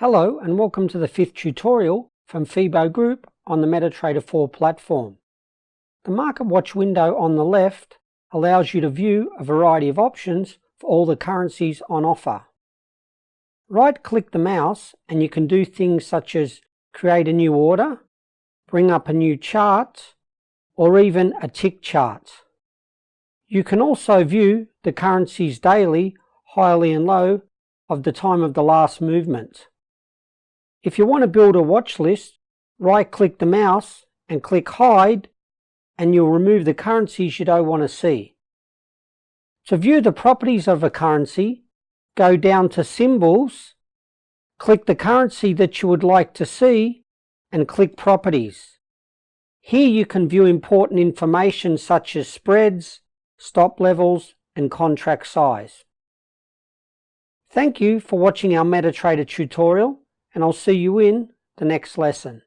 Hello and welcome to the 5th tutorial from FIBO Group on the Metatrader 4 platform. The Market Watch window on the left allows you to view a variety of options for all the currencies on offer. Right-click the mouse and you can do things such as create a new order, bring up a new chart, or even a tick chart. You can also view the currencies daily, highly and low, of the time of the last movement. If you want to build a watch list, right-click the mouse and click Hide, and you'll remove the currencies you don't want to see. To view the properties of a currency, go down to Symbols, click the currency that you would like to see, and click Properties. Here you can view important information such as spreads, stop levels, and contract size. Thank you for watching our Metatrader tutorial, and I'll see you in the next lesson.